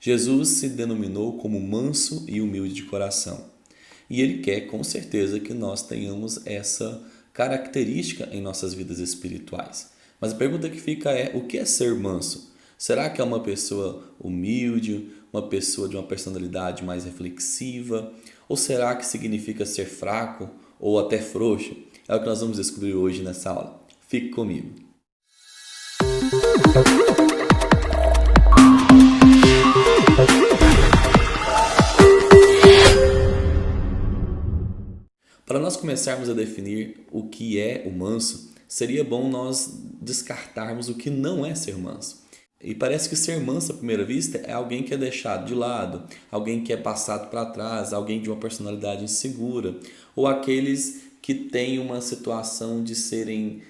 Jesus se denominou como manso e humilde de coração. E ele quer com certeza que nós tenhamos essa característica em nossas vidas espirituais. Mas a pergunta que fica é: o que é ser manso? Será que é uma pessoa humilde, uma pessoa de uma personalidade mais reflexiva? Ou será que significa ser fraco ou até frouxo? É o que nós vamos descobrir hoje nessa aula. Fique comigo. Para nós começarmos a definir o que é o manso, seria bom nós descartarmos o que não é ser manso. E parece que ser manso à primeira vista é alguém que é deixado de lado, alguém que é passado para trás, alguém de uma personalidade insegura, ou aqueles que têm uma situação de serem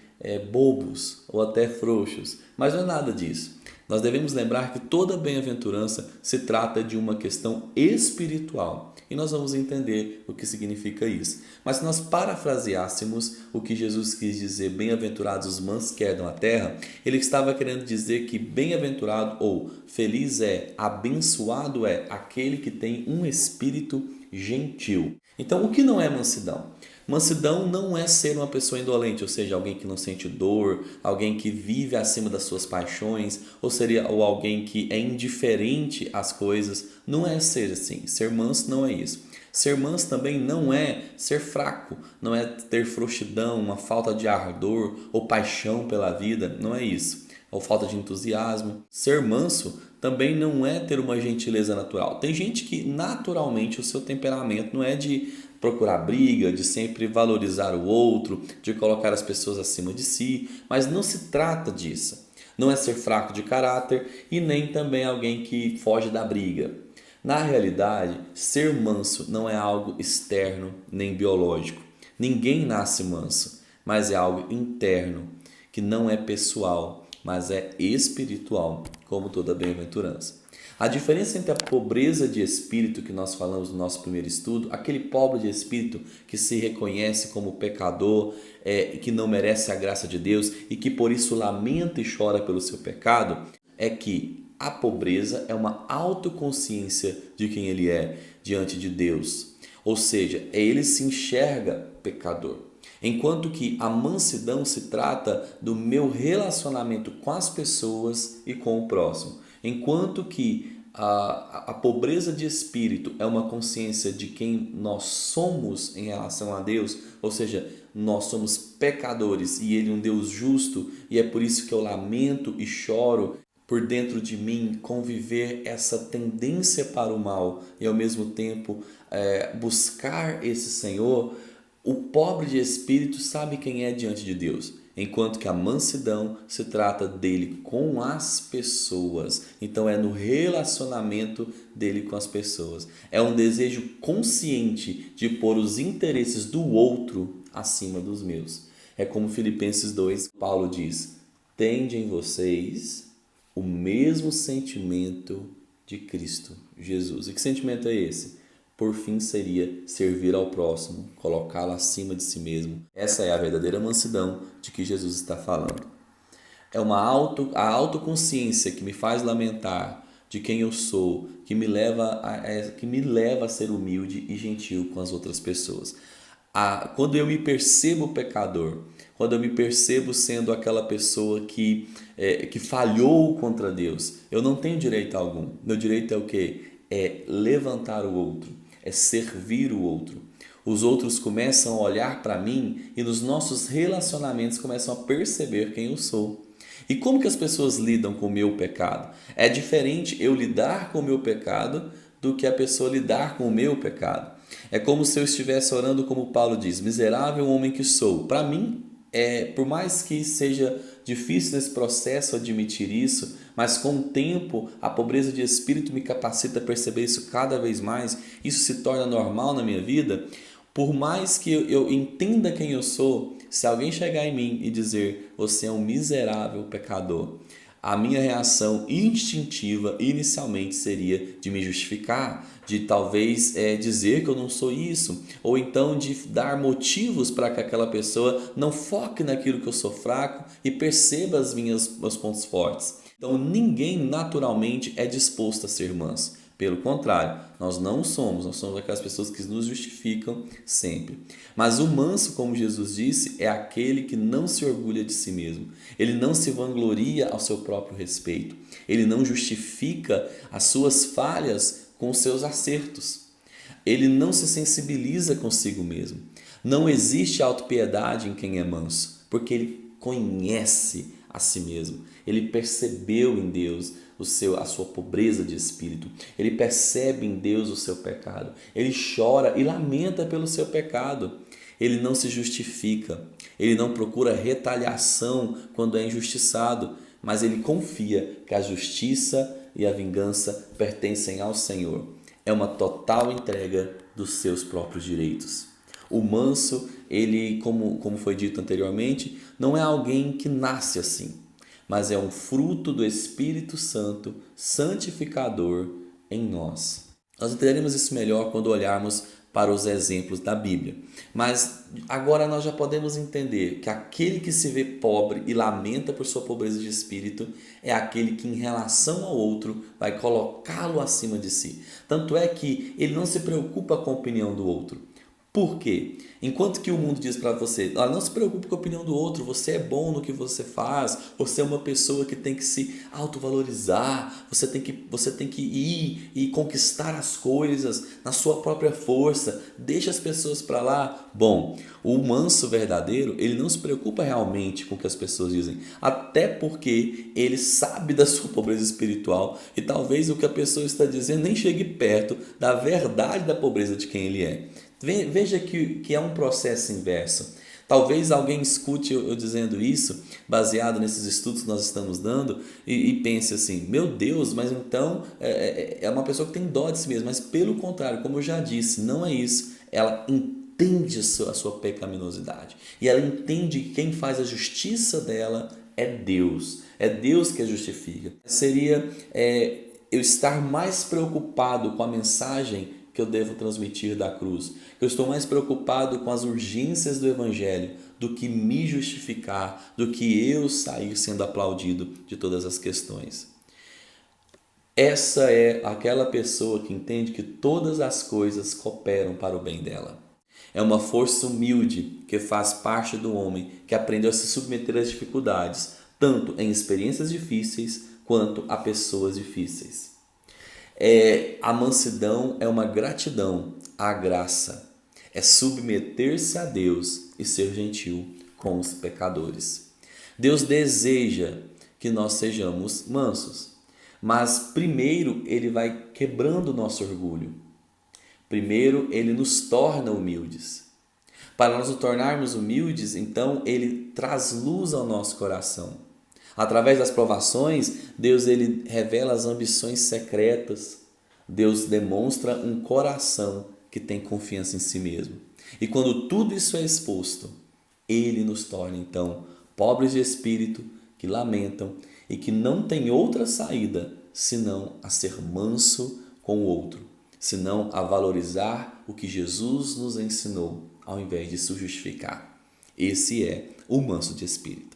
bobos ou até frouxos. Mas não é nada disso. Nós devemos lembrar que toda bem-aventurança se trata de uma questão espiritual. E nós vamos entender o que significa isso. Mas se nós parafraseássemos o que Jesus quis dizer, bem-aventurados os mansos que herdam a terra, ele estava querendo dizer que bem-aventurado ou feliz é, abençoado é aquele que tem um espírito gentil. Então, o que não é mansidão? Mansidão não é ser uma pessoa indolente, ou seja, alguém que não sente dor, alguém que vive acima das suas paixões, ou alguém que é indiferente às coisas. Não é ser assim. Ser manso não é isso. Ser manso também não é ser fraco, não é ter frouxidão, uma falta de ardor ou paixão pela vida, não é isso. Ou falta de entusiasmo. Ser manso também não é ter uma gentileza natural. Tem gente que naturalmente o seu temperamento não é de procurar briga, de sempre valorizar o outro, de colocar as pessoas acima de si, mas não se trata disso. Não é ser fraco de caráter e nem também alguém que foge da briga. Na realidade, ser manso não é algo externo nem biológico. Ninguém nasce manso, mas é algo interno, que não é pessoal, mas é espiritual, como toda bem-aventurança. A diferença entre a pobreza de espírito que nós falamos no nosso primeiro estudo, aquele pobre de espírito que se reconhece como pecador, que não merece a graça de Deus e que por isso lamenta e chora pelo seu pecado, é que a pobreza é uma autoconsciência de quem ele é diante de Deus. Ou seja, ele se enxerga pecador. Enquanto que a mansidão se trata do meu relacionamento com as pessoas e com o próximo. Enquanto que a pobreza de espírito é uma consciência de quem nós somos em relação a Deus, ou seja, nós somos pecadores e Ele é um Deus justo, e é por isso que eu lamento e choro por dentro de mim, conviver essa tendência para o mal e ao mesmo tempo buscar esse Senhor. O pobre de espírito sabe quem é diante de Deus, enquanto que a mansidão se trata dele com as pessoas. Então é no relacionamento dele com as pessoas. É um desejo consciente de pôr os interesses do outro acima dos meus. É como Filipenses 2, Paulo diz: tende em vocês o mesmo sentimento de Cristo Jesus. E que sentimento é esse? Por fim seria servir ao próximo, colocá-lo acima de si mesmo. Essa é a verdadeira mansidão de que Jesus está falando. É a autoconsciência que me faz lamentar de quem eu sou, que me leva a ser humilde e gentil com as outras pessoas. Quando eu me percebo pecador, quando eu me percebo sendo aquela pessoa que falhou contra Deus, eu não tenho direito algum. Meu direito é o quê? É levantar o outro, é servir o outro. Os outros começam a olhar para mim e nos nossos relacionamentos começam a perceber quem eu sou. E como que as pessoas lidam com o meu pecado? É diferente eu lidar com o meu pecado do que a pessoa lidar com o meu pecado. É como se eu estivesse orando como Paulo diz: miserável homem que sou. Para mim, por mais que seja difícil nesse processo admitir isso, mas com o tempo a pobreza de espírito me capacita a perceber isso cada vez mais, isso se torna normal na minha vida. Por mais que eu entenda quem eu sou, se alguém chegar em mim e dizer: você é um miserável pecador, a minha reação instintiva inicialmente seria de me justificar, de talvez dizer que eu não sou isso, ou então de dar motivos para que aquela pessoa não foque naquilo que eu sou fraco e perceba meus pontos fortes. Então ninguém naturalmente é disposto a ser manso. Pelo contrário, nós somos aquelas pessoas que nos justificam sempre. Mas o manso, como Jesus disse, é aquele que não se orgulha de si mesmo. Ele não se vangloria ao seu próprio respeito. Ele não justifica as suas falhas com os seus acertos. Ele não se sensibiliza consigo mesmo. Não existe autopiedade em quem é manso, porque ele conhece a si mesmo. Ele percebeu em Deus a sua pobreza de espírito. Ele percebe em Deus o seu pecado. Ele chora e lamenta pelo seu pecado. Ele não se justifica. Ele não procura retaliação quando é injustiçado, mas ele confia que a justiça e a vingança pertencem ao Senhor. É uma total entrega dos seus próprios direitos. O manso, ele, como foi dito anteriormente, não é alguém que nasce assim, mas é um fruto do Espírito Santo santificador em nós. Nós entenderemos isso melhor quando olharmos para os exemplos da Bíblia. Mas agora nós já podemos entender que aquele que se vê pobre e lamenta por sua pobreza de espírito é aquele que, em relação ao outro, vai colocá-lo acima de si. Tanto é que ele não se preocupa com a opinião do outro. Por quê? Enquanto que o mundo diz para você, não se preocupe com a opinião do outro, você é bom no que você faz, você é uma pessoa que tem que se autovalorizar, você tem que ir e conquistar as coisas na sua própria força, deixa as pessoas para lá. Bom, o manso verdadeiro, ele não se preocupa realmente com o que as pessoas dizem, até porque ele sabe da sua pobreza espiritual e talvez o que a pessoa está dizendo nem chegue perto da verdade da pobreza de quem ele é. Veja que é um processo inverso. Talvez alguém escute eu dizendo isso, baseado nesses estudos que nós estamos dando, e pense assim, meu Deus, mas então é uma pessoa que tem dó de si mesma. Mas pelo contrário, como eu já disse, não é isso. Ela entende a sua pecaminosidade. E ela entende que quem faz a justiça dela é Deus. É Deus que a justifica. Seria eu estar mais preocupado com a mensagem que eu devo transmitir da cruz. Eu estou mais preocupado com as urgências do Evangelho do que me justificar, do que eu sair sendo aplaudido de todas as questões. Essa é aquela pessoa que entende que todas as coisas cooperam para o bem dela. É uma força humilde que faz parte do homem que aprendeu a se submeter às dificuldades, tanto em experiências difíceis quanto a pessoas difíceis. A mansidão é uma gratidão à graça, é submeter-se a Deus e ser gentil com os pecadores. Deus deseja que nós sejamos mansos, mas primeiro Ele vai quebrando o nosso orgulho. Primeiro Ele nos torna humildes. Para nós nos tornarmos humildes, então Ele traz luz ao nosso coração. Através das provações, Deus ele revela as ambições secretas. Deus demonstra um coração que tem confiança em si mesmo. E quando tudo isso é exposto, Ele nos torna então pobres de espírito, que lamentam e que não tem outra saída senão a ser manso com o outro, senão a valorizar o que Jesus nos ensinou, ao invés de se justificar. Esse é o manso de espírito.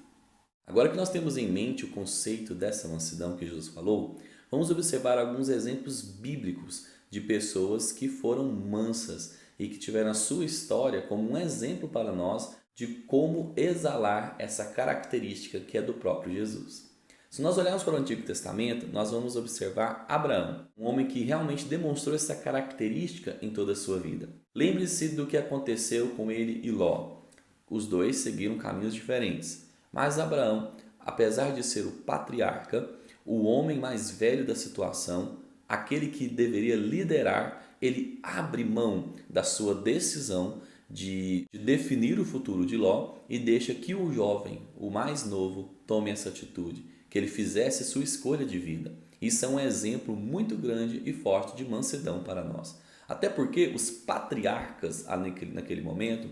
Agora que nós temos em mente o conceito dessa mansidão que Jesus falou, vamos observar alguns exemplos bíblicos de pessoas que foram mansas e que tiveram a sua história como um exemplo para nós de como exalar essa característica que é do próprio Jesus. Se nós olharmos para o Antigo Testamento, nós vamos observar Abraão, um homem que realmente demonstrou essa característica em toda a sua vida. Lembre-se do que aconteceu com ele e Ló. Os dois seguiram caminhos diferentes. Mas Abraão, apesar de ser o patriarca, o homem mais velho da situação, aquele que deveria liderar, ele abre mão da sua decisão de definir o futuro de Ló e deixa que o jovem, o mais novo, tome essa atitude, que ele fizesse sua escolha de vida. Isso é um exemplo muito grande e forte de mansidão para nós. Até porque os patriarcas, naquele momento,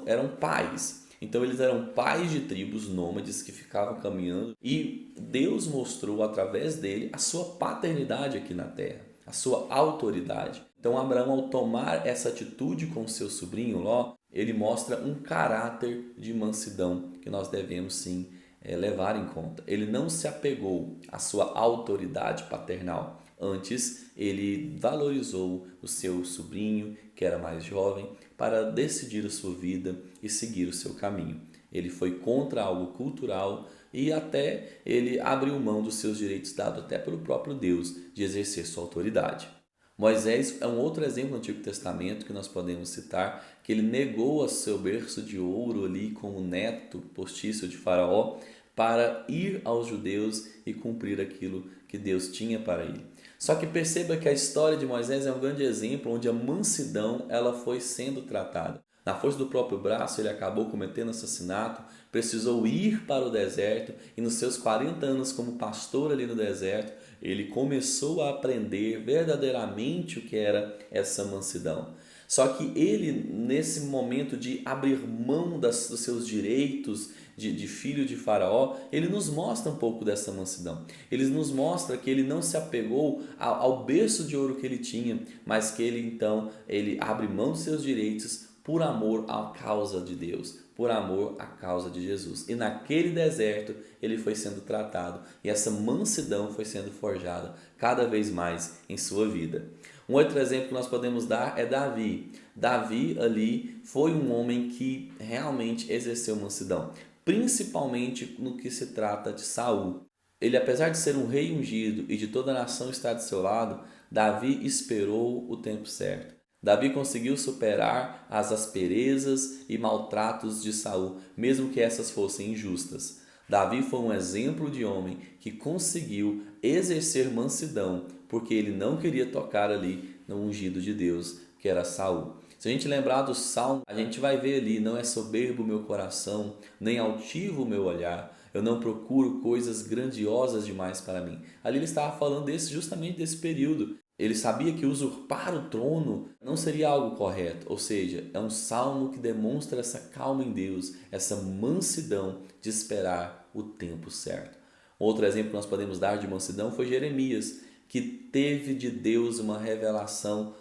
eram pais. Então eles eram pais de tribos nômades que ficavam caminhando e Deus mostrou através dele a sua paternidade aqui na terra, a sua autoridade. Então Abraão, ao tomar essa atitude com seu sobrinho Ló, ele mostra um caráter de mansidão que nós devemos sim levar em conta. Ele não se apegou à sua autoridade paternal. Antes, ele valorizou o seu sobrinho, que era mais jovem, para decidir a sua vida e seguir o seu caminho. Ele foi contra algo cultural e até ele abriu mão dos seus direitos dados até pelo próprio Deus de exercer sua autoridade. Moisés é um outro exemplo no Antigo Testamento que nós podemos citar, que ele negou o seu berço de ouro ali como neto postiço de Faraó para ir aos judeus e cumprir aquilo que Deus tinha para ele. Só que perceba que a história de Moisés é um grande exemplo onde a mansidão ela foi sendo tratada. Na força do próprio braço, ele acabou cometendo assassinato, precisou ir para o deserto e nos seus 40 anos como pastor ali no deserto, ele começou a aprender verdadeiramente o que era essa mansidão. Só que ele, nesse momento de abrir mão dos seus direitos de filho de Faraó, ele nos mostra um pouco dessa mansidão. Ele nos mostra que ele não se apegou ao berço de ouro que ele tinha, mas que ele abre mão dos seus direitos por amor à causa de Deus, por amor à causa de Jesus. E naquele deserto ele foi sendo tratado e essa mansidão foi sendo forjada cada vez mais em sua vida. Um outro exemplo que nós podemos dar é Davi. Davi ali foi um homem que realmente exerceu mansidão, principalmente no que se trata de Saul. Ele, apesar de ser um rei ungido e de toda a nação estar de seu lado, Davi esperou o tempo certo. Davi conseguiu superar as asperezas e maltratos de Saul, mesmo que essas fossem injustas. Davi foi um exemplo de homem que conseguiu exercer mansidão, porque ele não queria tocar ali no ungido de Deus, que era Saul. Se a gente lembrar do Salmo, a gente vai ver ali: não é soberbo o meu coração, nem altivo o meu olhar, eu não procuro coisas grandiosas demais para mim. Ali ele estava falando justamente desse período. Ele sabia que usurpar o trono não seria algo correto, ou seja, é um salmo que demonstra essa calma em Deus, essa mansidão de esperar o tempo certo. Outro exemplo que nós podemos dar de mansidão foi Jeremias, que teve de Deus uma revelação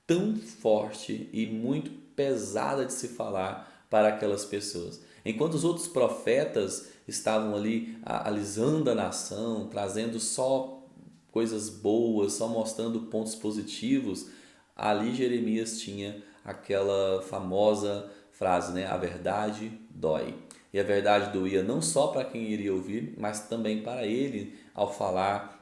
tão forte e muito pesada de se falar para aquelas pessoas. Enquanto os outros profetas estavam ali alisando a nação, trazendo só coisas boas, só mostrando pontos positivos, ali Jeremias tinha aquela famosa frase, né? A verdade dói. E a verdade doía não só para quem iria ouvir, mas também para ele ao falar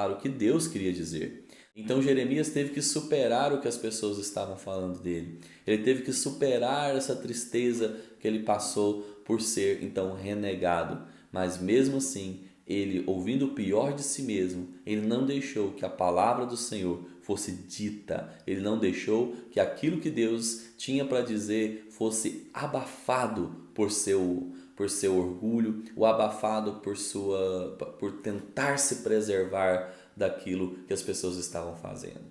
o que Deus queria dizer. Então Jeremias teve que superar o que as pessoas estavam falando dele. Ele teve que superar essa tristeza que ele passou por ser então renegado. Mas mesmo assim, ele, ouvindo o pior de si mesmo, ele não deixou que a palavra do Senhor fosse dita. Ele não deixou que aquilo que Deus tinha para dizer fosse abafado por seu orgulho, ou abafado por tentar se preservar daquilo que as pessoas estavam fazendo.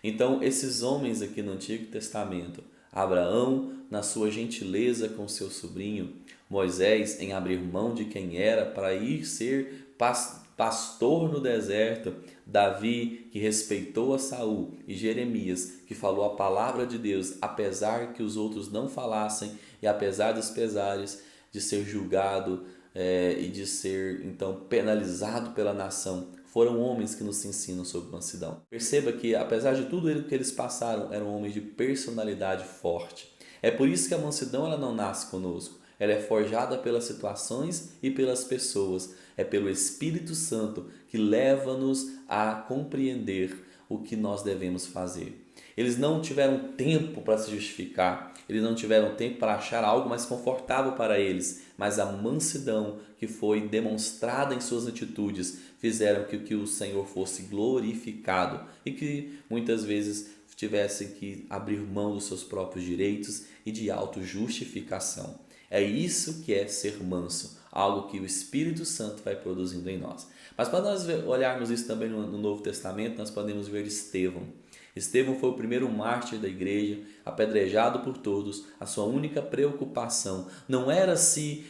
Então, esses homens aqui no Antigo Testamento, Abraão na sua gentileza com seu sobrinho, Moisés em abrir mão de quem era para ir ser pastor no deserto, Davi que respeitou a Saul e Jeremias que falou a palavra de Deus apesar que os outros não falassem e apesar dos pesares de ser julgado e de ser então penalizado pela nação, foram homens que nos ensinam sobre mansidão. Perceba que apesar de tudo o que eles passaram, eram homens de personalidade forte. É por isso que a mansidão ela não nasce conosco. Ela é forjada pelas situações e pelas pessoas. É pelo Espírito Santo que leva-nos a compreender o que nós devemos fazer. Eles não tiveram tempo para se justificar, eles não tiveram tempo para achar algo mais confortável para eles, mas a mansidão que foi demonstrada em suas atitudes fizeram que o Senhor fosse glorificado e que muitas vezes tivessem que abrir mão dos seus próprios direitos e de autojustificação. É isso que é ser manso, algo que o Espírito Santo vai produzindo em nós. Mas para nós olharmos isso também no Novo Testamento, nós podemos ver Estevão. Estevão foi o primeiro mártir da igreja, apedrejado por todos. A sua única preocupação não era se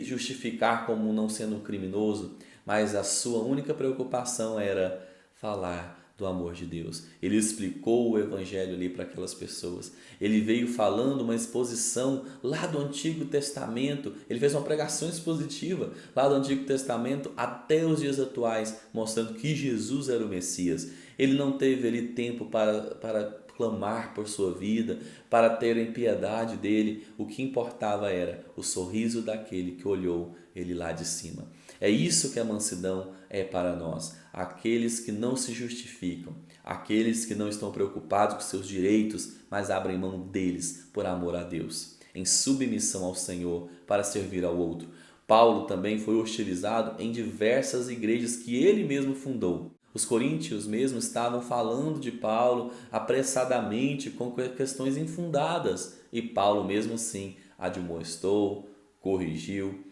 justificar como não sendo um criminoso, mas a sua única preocupação era falar do amor de Deus. Ele explicou o evangelho ali para aquelas pessoas. Ele veio falando uma exposição lá do Antigo Testamento. Ele fez uma pregação expositiva lá do Antigo Testamento até os dias atuais, mostrando que Jesus era o Messias. Ele não teve ali tempo para clamar por sua vida, para terem piedade dele. O que importava era o sorriso daquele que olhou ele lá de cima. É isso que a mansidão é para nós. Aqueles que não se justificam, aqueles que não estão preocupados com seus direitos, mas abrem mão deles por amor a Deus, em submissão ao Senhor para servir ao outro. Paulo também foi hostilizado em diversas igrejas que ele mesmo fundou. Os coríntios mesmo estavam falando de Paulo apressadamente, com questões infundadas, e Paulo mesmo assim admoestou, corrigiu.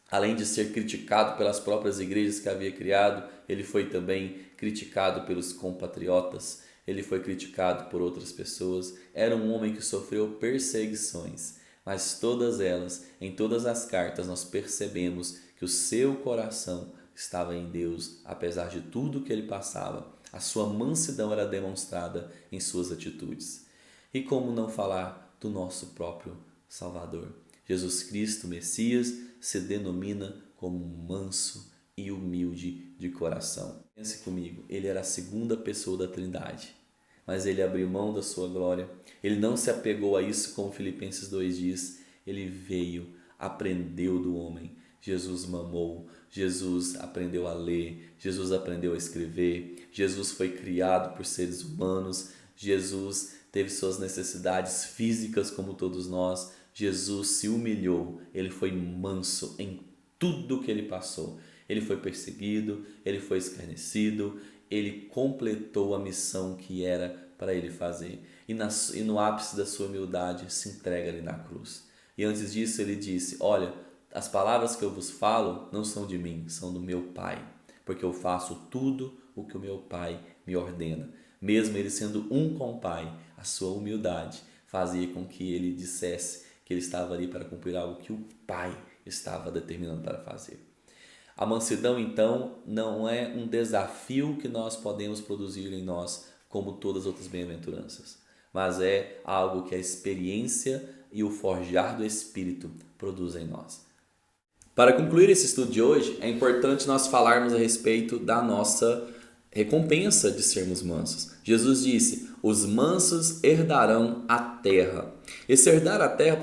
Além de ser criticado pelas próprias igrejas que havia criado, ele foi também criticado pelos compatriotas, ele foi criticado por outras pessoas. Era um homem que sofreu perseguições, mas todas elas, em todas as cartas, nós percebemos que o seu coração estava em Deus, apesar de tudo que ele passava. A sua mansidão era demonstrada em suas atitudes. E como não falar do nosso próprio Salvador? Jesus Cristo, Messias, se denomina como manso e humilde de coração. Pense comigo, ele era a segunda pessoa da Trindade, mas ele abriu mão da sua glória. Ele não se apegou a isso, como Filipenses 2 diz. Ele veio, aprendeu do homem. Jesus mamou, Jesus aprendeu a ler, Jesus aprendeu a escrever, Jesus foi criado por seres humanos, Jesus teve suas necessidades físicas como todos nós. Jesus se humilhou, ele foi manso em tudo que ele passou. Ele foi perseguido, ele foi escarnecido, ele completou a missão que era para ele fazer. E no ápice da sua humildade se entrega ali na cruz. E antes disso ele disse: olha, as palavras que eu vos falo não são de mim, são do meu Pai, porque eu faço tudo o que o meu Pai me ordena. Mesmo ele sendo um com o Pai, a sua humildade fazia com que ele dissesse que ele estava ali para cumprir algo que o Pai estava determinando para fazer. A mansidão, então, não é um desafio que nós podemos produzir em nós, como todas as outras bem-aventuranças, mas é algo que a experiência e o forjar do Espírito produzem em nós. Para concluir esse estudo de hoje, é importante nós falarmos a respeito da nossa recompensa de sermos mansos. Jesus disse: os mansos herdarão a terra. Esse herdar a terra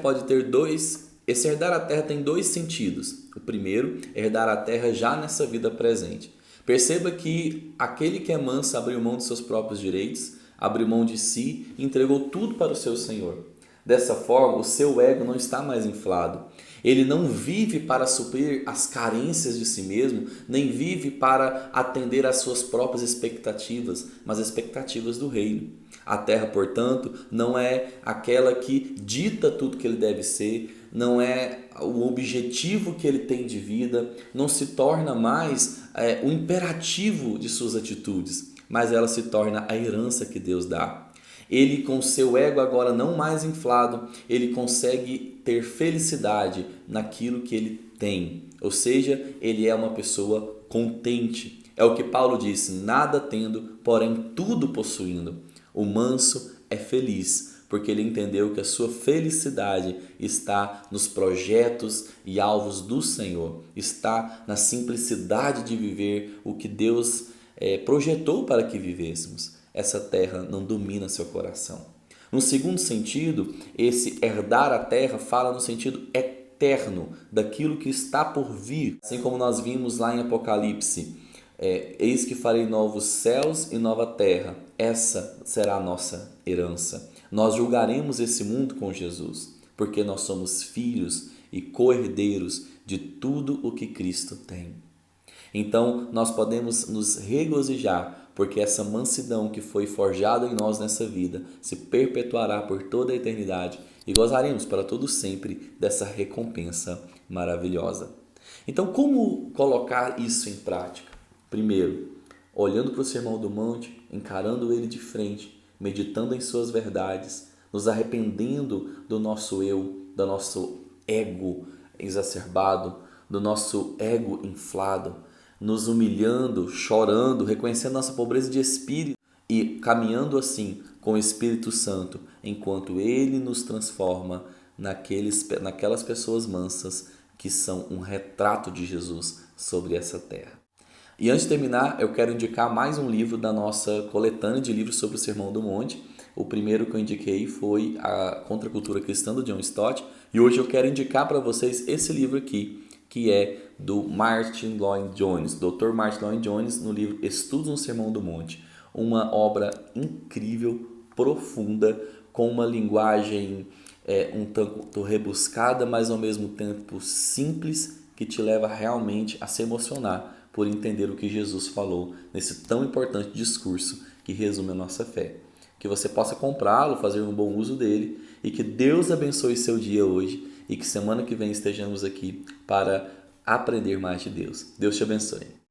tem dois sentidos. O primeiro, herdar a terra já nessa vida presente. Perceba que aquele que é manso abriu mão de seus próprios direitos, abriu mão de si e entregou tudo para o seu Senhor. Dessa forma, o seu ego não está mais inflado. Ele não vive para suprir as carências de si mesmo, nem vive para atender às suas próprias expectativas, mas expectativas do reino. A terra, portanto, não é aquela que dita tudo que ele deve ser, não é o objetivo que ele tem de vida, não se torna mais o imperativo de suas atitudes, mas ela se torna a herança que Deus dá. Ele, com seu ego agora não mais inflado, ele consegue ter felicidade naquilo que ele tem. Ou seja, ele é uma pessoa contente. É o que Paulo disse: nada tendo, porém tudo possuindo. O manso é feliz, porque ele entendeu que a sua felicidade está nos projetos e alvos do Senhor. Está na simplicidade de viver o que Deus projetou para que vivêssemos. Essa terra não domina seu coração. No segundo sentido, esse herdar a terra fala no sentido eterno, daquilo que está por vir. Assim como nós vimos lá em Apocalipse, eis que farei novos céus e nova terra. Essa será a nossa herança. Nós julgaremos esse mundo com Jesus, porque nós somos filhos e co-herdeiros de tudo o que Cristo tem. Então, nós podemos nos regozijar, porque essa mansidão que foi forjada em nós nessa vida se perpetuará por toda a eternidade e gozaremos para todo sempre dessa recompensa maravilhosa. Então, como colocar isso em prática? Primeiro, olhando para o Sermão do Monte, encarando ele de frente, meditando em suas verdades, nos arrependendo do nosso eu, do nosso ego exacerbado, do nosso ego inflado, nos humilhando, chorando, reconhecendo nossa pobreza de espírito, e caminhando assim com o Espírito Santo, enquanto Ele nos transforma naquelas pessoas mansas que são um retrato de Jesus sobre essa terra. E antes de terminar, eu quero indicar mais um livro da nossa coletânea de livros sobre o Sermão do Monte. O primeiro que eu indiquei foi a Contracultura Cristã, do John Stott, e hoje eu quero indicar para vocês esse livro aqui, que é do Martyn Lloyd-Jones, Dr. Martyn Lloyd-Jones, no livro Estudos no Sermão do Monte. Uma obra incrível, profunda, com uma linguagem um tanto rebuscada, mas ao mesmo tempo simples, que te leva realmente a se emocionar por entender o que Jesus falou nesse tão importante discurso que resume a nossa fé. Que você possa comprá-lo, fazer um bom uso dele e que Deus abençoe seu dia hoje e que semana que vem estejamos aqui para aprender mais de Deus. Deus te abençoe.